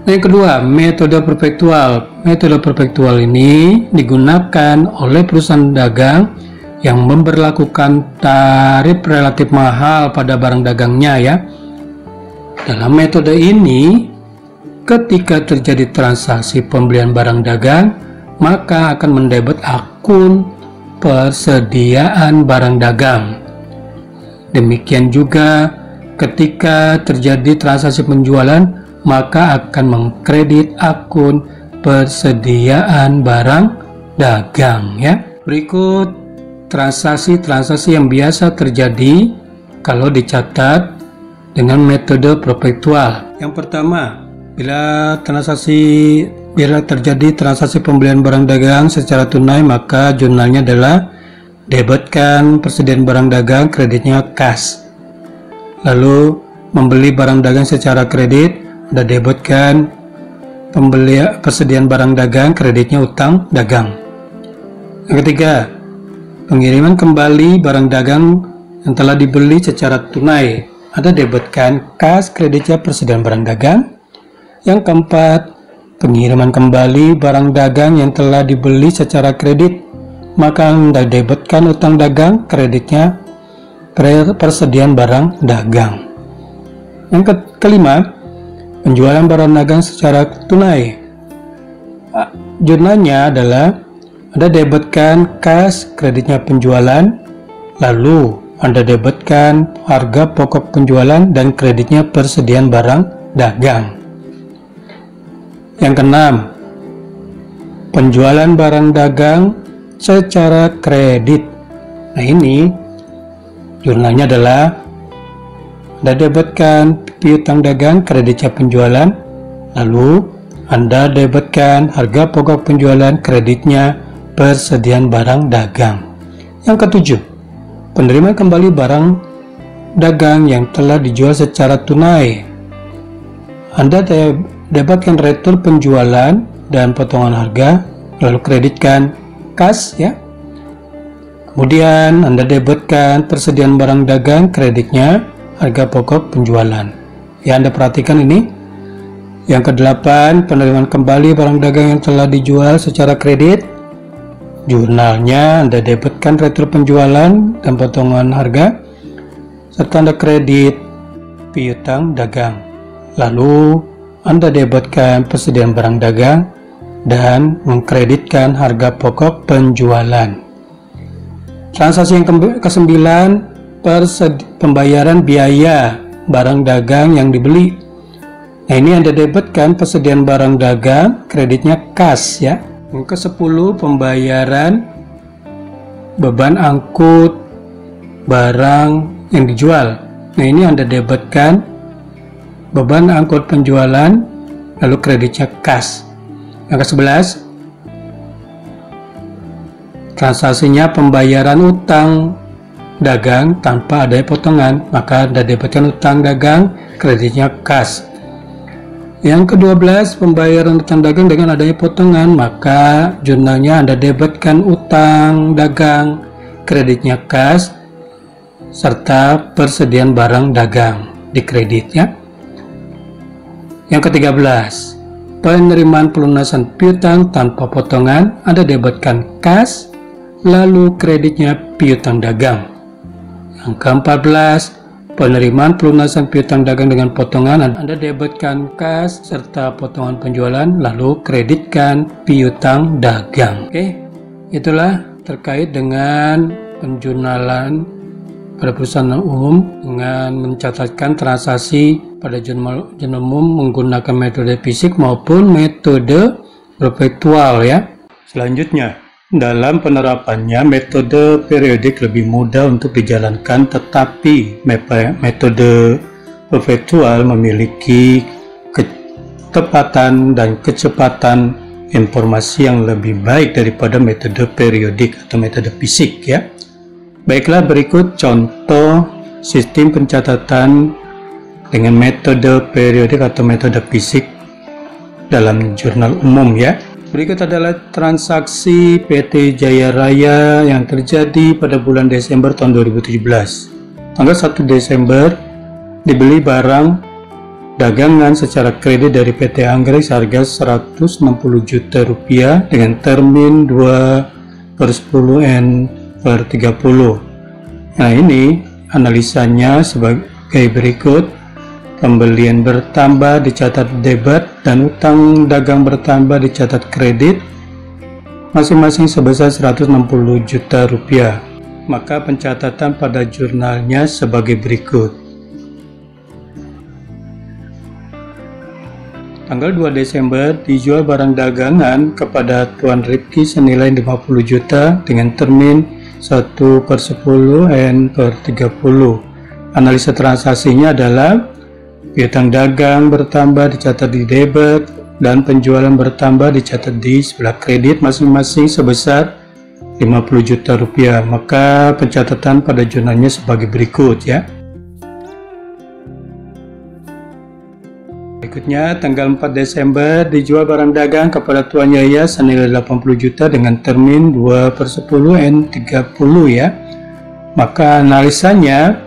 Yang kedua, metode perpetual. Metode perpetual ini digunakan oleh perusahaan dagang yang memberlakukan tarif relatif mahal pada barang dagangnya ya. Dalam metode ini, ketika terjadi transaksi pembelian barang dagang, maka akan mendebit akun persediaan barang dagang. Demikian juga ketika terjadi transaksi penjualan, maka akan mengkredit akun persediaan barang dagang ya. Berikut transaksi-transaksi yang biasa terjadi kalau dicatat dengan metode perpetual. Yang pertama, bila terjadi transaksi pembelian barang dagang secara tunai, maka jurnalnya adalah debitkan persediaan barang dagang, kreditnya kas. Lalu membeli barang dagang secara kredit, Anda debitkan persediaan barang dagang, kreditnya utang dagang. Yang ketiga, pengiriman kembali barang dagang yang telah dibeli secara tunai, Anda debitkan kas, kreditnya persediaan barang dagang. Yang keempat, pengiriman kembali barang dagang yang telah dibeli secara kredit, maka Anda debitkan utang dagang, kreditnya persediaan barang dagang. Yang kelima, penjualan barang dagang secara tunai. Jurnalnya adalah Anda debitkan kas, kreditnya penjualan, lalu Anda debitkan harga pokok penjualan dan kreditnya persediaan barang dagang. Yang keenam, penjualan barang dagang secara kredit. Nah ini jurnalnya adalah Anda debitkan piutang dagang, kreditnya penjualan, lalu Anda debitkan harga pokok penjualan, kreditnya persediaan barang dagang. Yang ketujuh, penerimaan kembali barang dagang yang telah dijual secara tunai. Anda debitkan retur penjualan dan potongan harga, lalu kreditkan kas ya. Kemudian Anda debitkan persediaan barang dagang, kreditnya harga pokok penjualan. Ya, Anda perhatikan ini. Yang kedelapan, penerimaan kembali barang dagang yang telah dijual secara kredit. Jurnalnya Anda debitkan retur penjualan dan potongan harga, serta Anda kredit piutang dagang. Lalu Anda debitkan persediaan barang dagang dan mengkreditkan harga pokok penjualan. Transaksi yang ke-9, pembayaran biaya barang dagang yang dibeli. Nah ini Anda debitkan persediaan barang dagang, kreditnya kas ya. Yang ke-10, pembayaran beban angkut barang yang dijual. Nah ini Anda debitkan beban angkut penjualan, lalu kreditnya kas. Yang ke-11, transaksinya pembayaran utang dagang tanpa adanya potongan, maka Anda debitkan utang dagang, kreditnya kas. Yang ke-12, pembayaran utang dagang dengan adanya potongan, maka jurnalnya Anda debitkan utang dagang, kreditnya kas, serta persediaan barang dagang di kredit ya. Yang ke-13, penerimaan pelunasan piutang tanpa potongan, Anda debitkan kas, lalu kreditnya piutang dagang. Yang ke-14, penerimaan pelunasan piutang dagang dengan potongan, Anda debitkan kas serta potongan penjualan, lalu kreditkan piutang dagang. Oke, itulah terkait dengan penjurnalan pada perusahaan umum dengan mencatatkan transaksi pada jurnal umum menggunakan metode fisik maupun metode perpetual ya. Selanjutnya, dalam penerapannya, metode periodik lebih mudah untuk dijalankan, tetapi metode perpetual memiliki ketepatan dan kecepatan informasi yang lebih baik daripada metode periodik atau metode fisik ya. Baiklah, berikut contoh sistem pencatatan dengan metode periodik atau metode fisik dalam jurnal umum ya. Berikut adalah transaksi PT Jaya Raya yang terjadi pada bulan Desember tahun 2017. Tanggal 1 Desember dibeli barang dagangan secara kredit dari PT Anggrek seharga Rp160 juta dengan termin 2/10 N/30. Nah, ini analisanya sebagai berikut. Pembelian bertambah dicatat debit dan utang dagang bertambah dicatat kredit masing-masing sebesar Rp160 juta. Maka pencatatan pada jurnalnya sebagai berikut. Tanggal 2 Desember dijual barang dagangan kepada Tuan Ripki senilai 50 juta dengan termin 1/10 N/30. Analisa transaksinya adalah piutang dagang bertambah dicatat di debit dan penjualan bertambah dicatat di sebelah kredit masing-masing sebesar Rp50 juta. Maka pencatatan pada jurnalnya sebagai berikut ya. Berikutnya, tanggal 4 Desember dijual barang dagang kepada Tuan Yaya senilai 80 juta dengan termin 2/10 N/30 ya. Maka analisanya,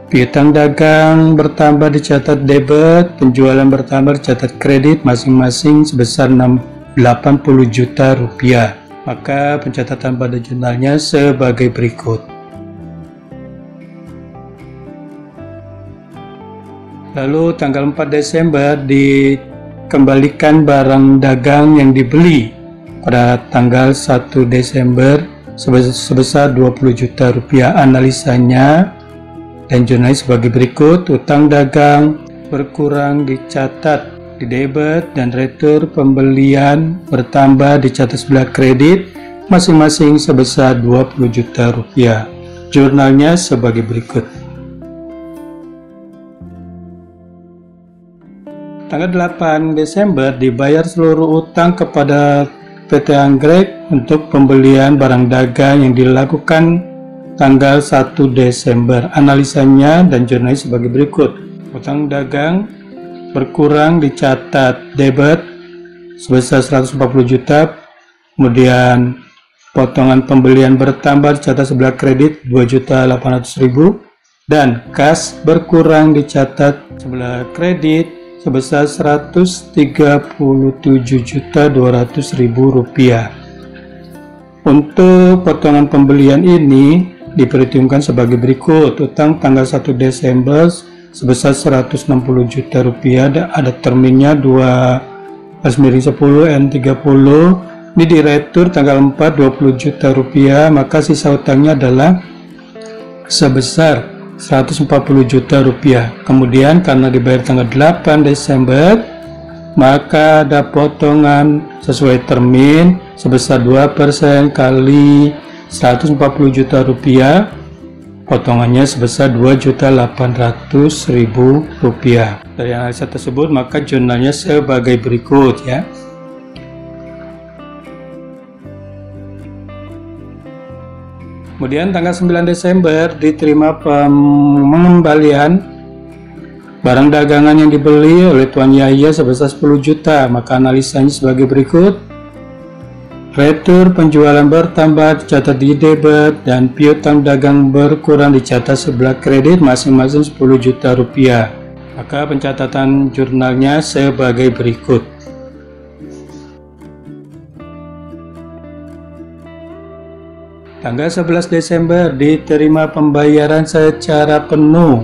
piutang dagang bertambah dicatat debit, penjualan bertambah dicatat kredit masing-masing sebesar Rp80 juta. Maka pencatatan pada jurnalnya sebagai berikut. Lalu tanggal 4 Desember dikembalikan barang dagang yang dibeli pada tanggal 1 Desember sebesar Rp20 juta. Analisanya dan jurnal sebagai berikut. Utang dagang berkurang dicatat di debit dan retur pembelian bertambah dicatat sebelah kredit masing-masing sebesar Rp20 juta. Jurnalnya sebagai berikut. Tanggal 8 Desember dibayar seluruh utang kepada PT Anggrek untuk pembelian barang dagang yang dilakukan tanggal 1 Desember. Analisanya dan jurnalnya sebagai berikut. Utang dagang berkurang dicatat debit sebesar Rp140 juta, kemudian potongan pembelian bertambah dicatat sebelah kredit Rp2.800.000 dan kas berkurang dicatat sebelah kredit sebesar Rp137.200.000. Untuk potongan pembelian ini diperhitungkan sebagai berikut. Utang tanggal 1 Desember sebesar Rp160 juta, ada terminnya 2/10 N/30. Ini diretur tanggal 4 Rp20 juta, maka sisa utangnya adalah sebesar Rp140 juta. Kemudian karena dibayar tanggal 8 Desember, maka ada potongan sesuai termin sebesar 2% kali Rp140 juta, potongannya sebesar Rp2.800.000. Dari analisa tersebut, maka jurnalnya sebagai berikut ya. Kemudian tanggal 9 Desember diterima pengembalian barang dagangan yang dibeli oleh Tuan Yaya sebesar 10 juta, maka analisanya sebagai berikut. Retur penjualan bertambah dicatat di debit dan piutang dagang berkurang dicatat sebelah kredit masing-masing Rp10 juta. Maka pencatatan jurnalnya sebagai berikut. Tanggal 11 Desember diterima pembayaran secara penuh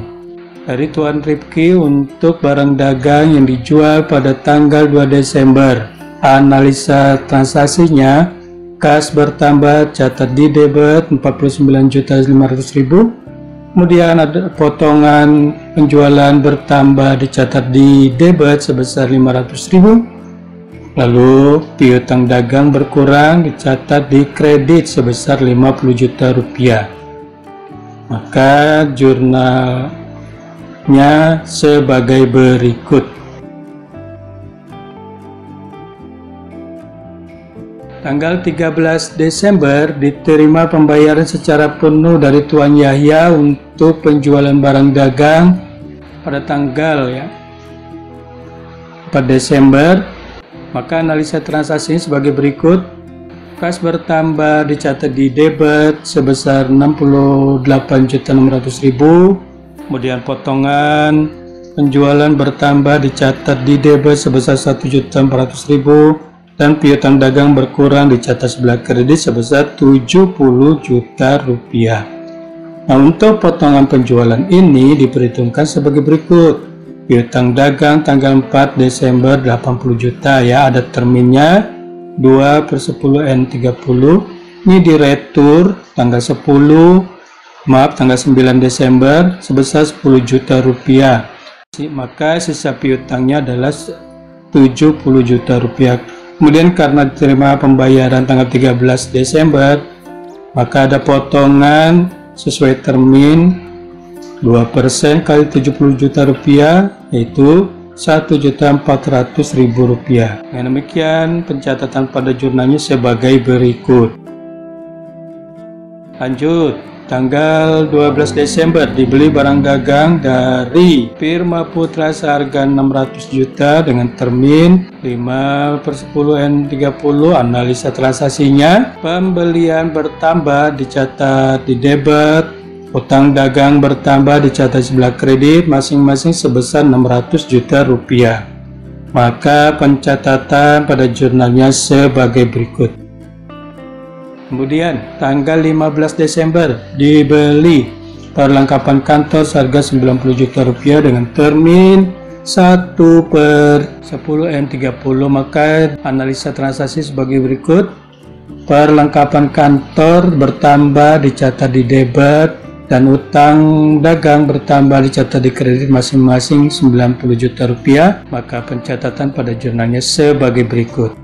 dari Tuan Ripki untuk barang dagang yang dijual pada tanggal 2 Desember. Analisa transaksinya, kas bertambah catat di debit Rp49.500.000, kemudian ada potongan penjualan bertambah dicatat di debit sebesar Rp500.000, lalu piutang dagang berkurang dicatat di kredit sebesar Rp50 juta. Maka jurnalnya sebagai berikut. Tanggal 13 Desember diterima pembayaran secara penuh dari Tuan Yahya untuk penjualan barang dagang pada tanggal 4 Desember. Maka analisa transaksi sebagai berikut. Kas bertambah dicatat di debit sebesar Rp68.600.000, kemudian potongan penjualan bertambah dicatat di debit sebesar 1.400.000 dan piutang dagang berkurang dicatat sebelah kredit sebesar 70 juta rupiah. Nah, untuk potongan penjualan ini diperhitungkan sebagai berikut. Piutang dagang tanggal 4 Desember 80 juta ya, ada terminnya 2/10N30. Ini diretur tanggal 9 Desember sebesar 10 juta rupiah. Maka sisa piutangnya adalah 70 juta rupiah. Kemudian karena diterima pembayaran tanggal 13 Desember, maka ada potongan sesuai termin 2% kali 70 juta rupiah, yaitu 1.400.000 rupiah. Dengan demikian pencatatan pada jurnalnya sebagai berikut. Lanjut, tanggal 12 Desember dibeli barang dagang dari Firma Putra seharga 600 juta dengan termin 5/10N30. Analisa transaksinya, pembelian bertambah dicatat di debit, utang dagang bertambah dicatat sebelah kredit masing-masing sebesar 600 juta rupiah. Maka pencatatan pada jurnalnya sebagai berikut. Kemudian tanggal 15 Desember dibeli perlengkapan kantor seharga 90 juta rupiah dengan termin 1/10N30. Maka analisa transaksi sebagai berikut. Perlengkapan kantor bertambah dicatat di debit dan utang dagang bertambah dicatat di kredit masing-masing 90 juta rupiah. Maka pencatatan pada jurnalnya sebagai berikut.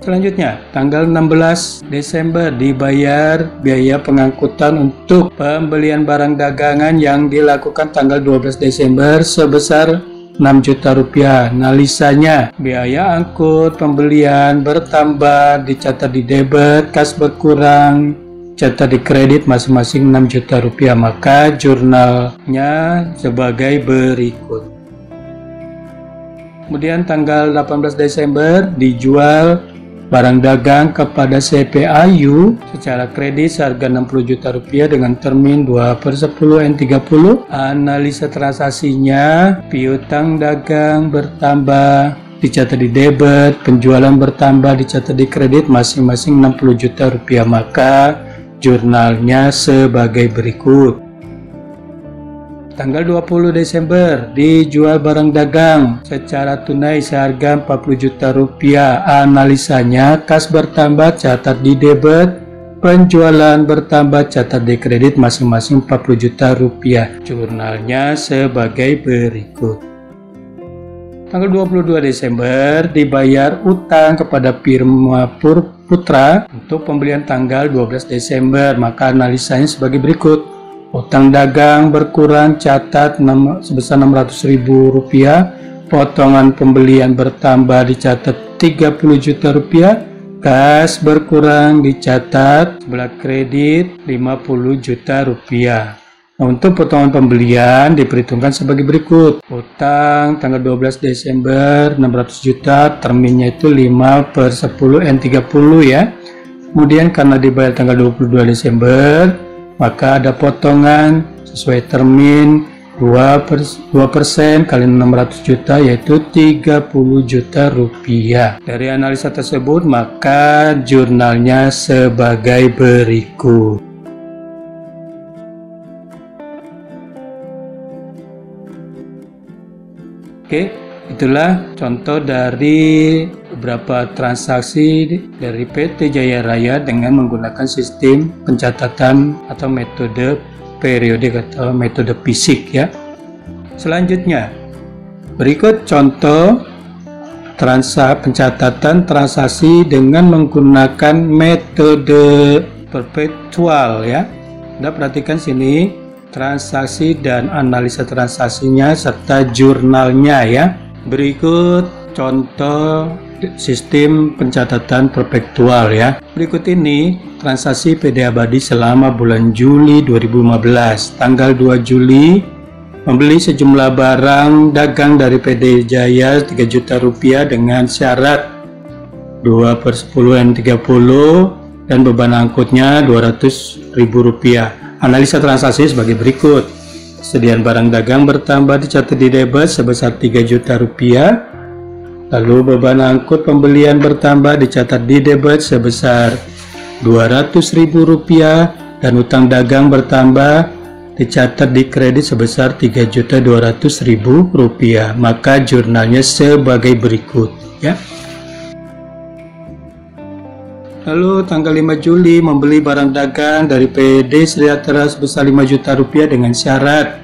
Selanjutnya, tanggal 16 Desember dibayar biaya pengangkutan untuk pembelian barang dagangan yang dilakukan tanggal 12 Desember sebesar 6 juta rupiah. Analisanya, biaya angkut pembelian bertambah dicatat di debit, kas berkurang, catat di kredit masing-masing 6 juta rupiah. Maka jurnalnya sebagai berikut. Kemudian tanggal 18 Desember dijual barang dagang kepada CPAYU secara kredit seharga 60 juta rupiah dengan termin 2/10N30. Analisa transaksinya, piutang dagang bertambah dicatat di debit, penjualan bertambah dicatat di kredit masing-masing 60 juta rupiah. Maka jurnalnya sebagai berikut. Tanggal 20 Desember dijual barang dagang secara tunai seharga 40 juta rupiah. Analisanya, kas bertambah catat di debit, penjualan bertambah catat di kredit masing-masing 40 juta rupiah. Jurnalnya sebagai berikut. Tanggal 22 Desember dibayar utang kepada Firma Putra untuk pembelian tanggal 12 Desember. Maka analisanya sebagai berikut. Utang dagang berkurang catat sebesar 600.000 rupiah, potongan pembelian bertambah dicatat 30 juta rupiah, kas berkurang dicatat sebelah kredit 50 juta rupiah. Nah, untuk potongan pembelian diperhitungkan sebagai berikut. Utang tanggal 12 Desember 600 juta, terminnya itu 5/10N30 ya. Kemudian karena dibayar tanggal 22 Desember, maka ada potongan sesuai termin 2% kali 600 juta, yaitu 30 juta rupiah. Dari analisa tersebut, maka jurnalnya sebagai berikut. Oke, itulah contoh dari beberapa transaksi dari PT Jaya Raya dengan menggunakan sistem pencatatan atau metode periodik atau metode fisik ya. Selanjutnya, berikut contoh pencatatan transaksi dengan menggunakan metode perpetual ya. Anda perhatikan sini transaksi dan analisa transaksinya serta jurnalnya ya. Berikut contoh sistem pencatatan perpetual ya. Berikut ini transaksi PD Abadi selama bulan Juli 2015. Tanggal 2 Juli membeli sejumlah barang dagang dari PD Jaya 3 juta rupiah dengan syarat 2/10N30 dan beban angkutnya 200.000 rupiah. Analisa transaksi sebagai berikut. Persediaan barang dagang bertambah dicatat di debit sebesar 3 juta rupiah. Lalu beban angkut pembelian bertambah dicatat di debit sebesar 200.000 rupiah dan utang dagang bertambah dicatat di kredit sebesar 3.200.000 rupiah. Maka jurnalnya sebagai berikut ya. Lalu tanggal 5 Juli membeli barang dagang dari PD Sejahtera sebesar 5 juta rupiah dengan syarat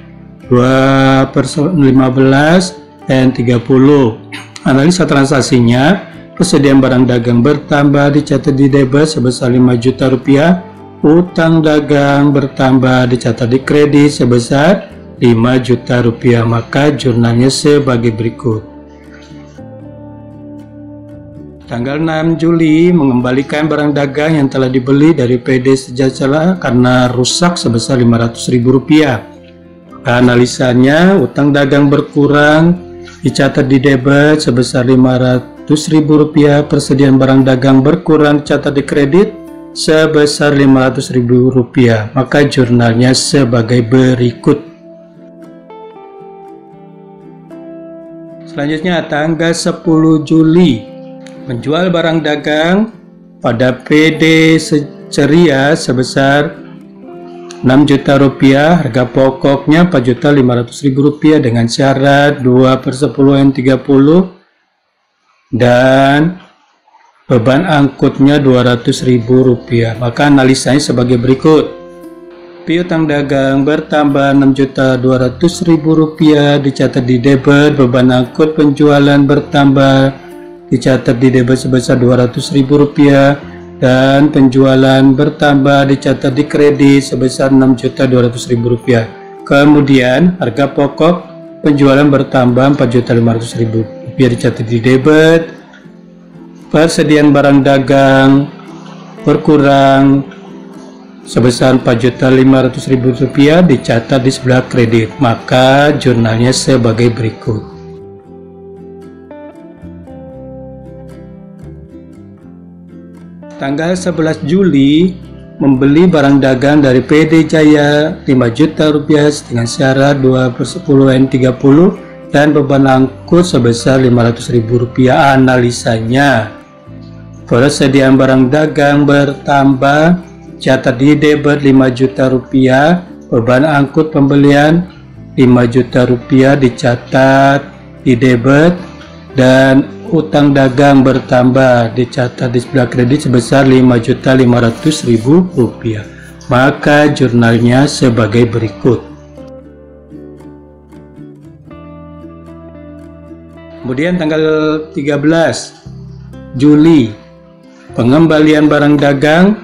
2/15 dan 30. Analisa transaksinya, persediaan barang dagang bertambah dicatat di debit sebesar 5 juta rupiah, utang dagang bertambah dicatat di kredit sebesar 5 juta rupiah. Maka jurnalnya sebagai berikut. Tanggal 6 Juli mengembalikan barang dagang yang telah dibeli dari PD Sejahtera karena rusak sebesar 500.000 rupiah. Analisanya, utang dagang berkurang dicatat di debit sebesar 500.000 rupiah, persediaan barang dagang berkurang dicatat di kredit sebesar 500.000 rupiah. Maka jurnalnya sebagai berikut. Selanjutnya tanggal 10 Juli menjual barang dagang pada PD Ceria sebesar 6 juta rupiah, harga pokoknya 4.500.000 rupiah dengan syarat 2/10N30 dan beban angkutnya 200.000 rupiah. Maka analisanya sebagai berikut. Piutang dagang bertambah 6.200.000 rupiah dicatat di debit, beban angkut penjualan bertambah dicatat di debit sebesar 200.000 rupiah dan penjualan bertambah dicatat di kredit sebesar 6.200.000 rupiah. Kemudian harga pokok penjualan bertambah 4.500.000 rupiah dicatat di debit. Persediaan barang dagang berkurang sebesar 4.500.000 rupiah dicatat di sebelah kredit. Maka jurnalnya sebagai berikut. Tanggal 11 Juli membeli barang dagang dari PD Jaya 5 juta rupiah dengan syarat 2/10N30 dan beban angkut sebesar 500.000 rupiah. Analisanya, persediaan barang dagang bertambah catat di debit 5 juta rupiah, beban angkut pembelian 5 juta rupiah dicatat di debit dan utang dagang bertambah dicatat di sebelah kredit sebesar 5.500.000 rupiah. Maka jurnalnya sebagai berikut. Kemudian tanggal 13 Juli pengembalian barang dagang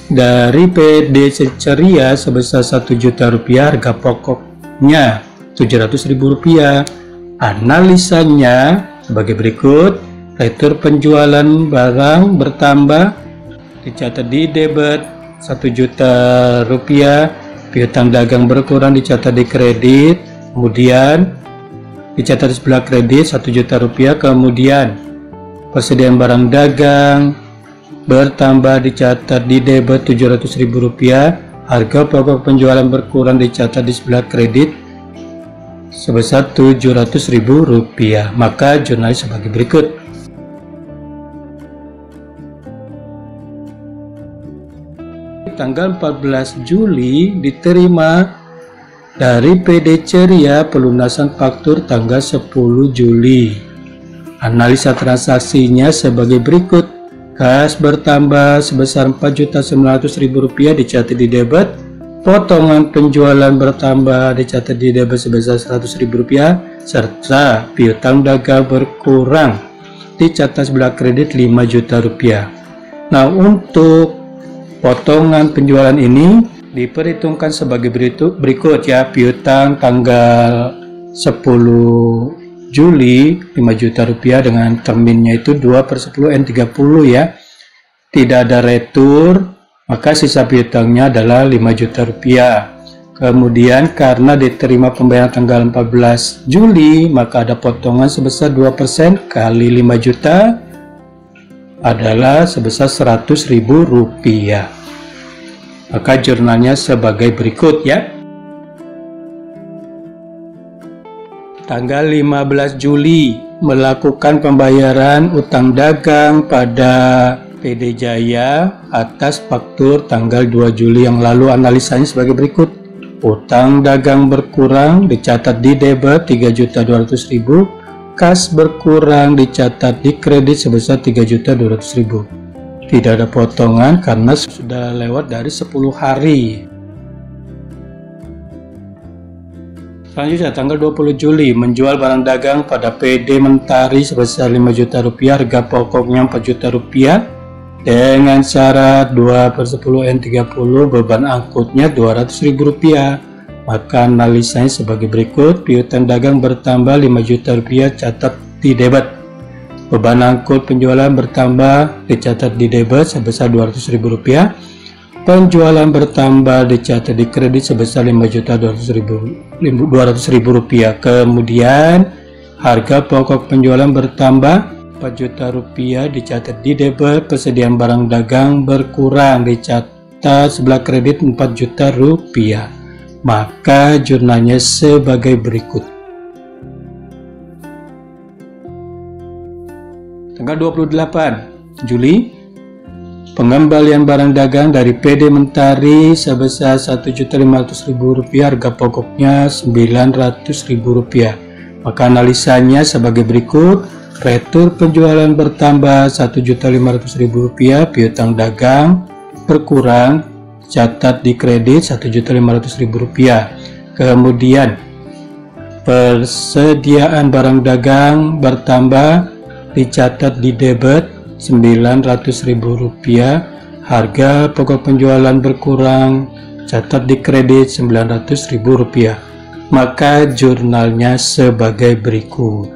dari PD Ceria sebesar 1 juta rupiah, harga pokoknya 700.000 rupiah. Analisanya sebagai berikut. Retur penjualan barang bertambah dicatat di debit 1 juta rupiah, piutang dagang berkurang dicatat di kredit, kemudian dicatat di sebelah kredit 1 juta rupiah. Kemudian persediaan barang dagang bertambah dicatat di debit 700.000 rupiah, harga pokok penjualan berkurang dicatat di sebelah kredit sebesar 700.000 rupiah. Maka jurnal sebagai berikut. Tanggal 14 Juli diterima dari PD Ceria pelunasan faktur tanggal 10 Juli. Analisa transaksinya sebagai berikut. Kas bertambah sebesar 4.900.000 rupiah dicatat di debit. Potongan penjualan bertambah dicatat di debit sebesar 100.000 rupiah, serta piutang dagang berkurang dicatat sebelah kredit 5 juta rupiah. Nah, untuk potongan penjualan ini diperhitungkan sebagai berikut ya. Piutang tanggal 10 Juli 5 juta rupiah dengan terminnya itu 2/10N30 ya. Tidak ada retur, maka sisa piutangnya adalah 5 juta rupiah. Kemudian karena diterima pembayaran tanggal 14 Juli, maka ada potongan sebesar 2% kali 5 juta adalah sebesar 100.000 rupiah. Maka jurnalnya sebagai berikut ya. tanggal 15 Juli melakukan pembayaran utang dagang pada PD Jaya atas faktur tanggal 2 Juli yang lalu. Analisanya sebagai berikut. Utang dagang berkurang dicatat di debit 3.200.000, kas berkurang dicatat di kredit sebesar 3.200.000. Tidak ada potongan karena sudah lewat dari 10 hari. Selanjutnya tanggal 20 Juli menjual barang dagang pada PD Mentari sebesar 5 juta rupiah, harga pokoknya 4 juta rupiah dengan syarat 2/10N30, beban angkutnya 200.000 rupiah. Maka analisanya sebagai berikut. Piutang dagang bertambah 5 juta rupiah, catat di debit. Beban angkut penjualan bertambah, dicatat di debit sebesar 200.000 rupiah. Penjualan bertambah, dicatat di kredit sebesar 5.200.000 rupiah. Kemudian harga pokok penjualan bertambah 4 juta rupiah, dicatat di debit. Persediaan barang dagang berkurang, dicatat sebelah kredit 4 juta rupiah. Maka jurnalnya sebagai berikut. Tanggal 28 Juli, pengembalian barang dagang dari PD Mentari sebesar 1.500.000 rupiah, harga pokoknya 900.000 rupiah. Maka analisanya sebagai berikut. Retur penjualan bertambah 1.500.000 rupiah, piutang dagang berkurang, catat di kredit 1.500.000 rupiah. Kemudian persediaan barang dagang bertambah, dicatat di debit 900.000 rupiah. Harga pokok penjualan berkurang, catat di kredit 900.000 rupiah. Maka jurnalnya sebagai berikut.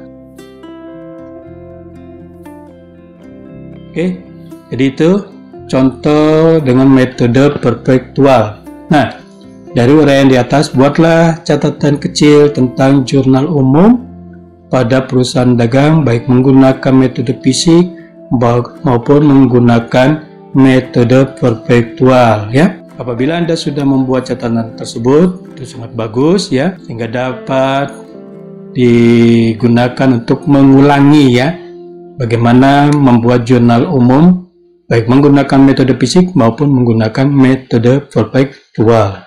Oke, jadi itu contoh dengan metode perpektual. Nah, dari uraian di atas, buatlah catatan kecil tentang jurnal umum pada perusahaan dagang, baik menggunakan metode fisik maupun menggunakan metode perpektual, ya. Apabila Anda sudah membuat catatan tersebut, itu sangat bagus, ya, sehingga dapat digunakan untuk mengulangi, ya, bagaimana membuat jurnal umum baik menggunakan metode fisik maupun menggunakan metode perpektual.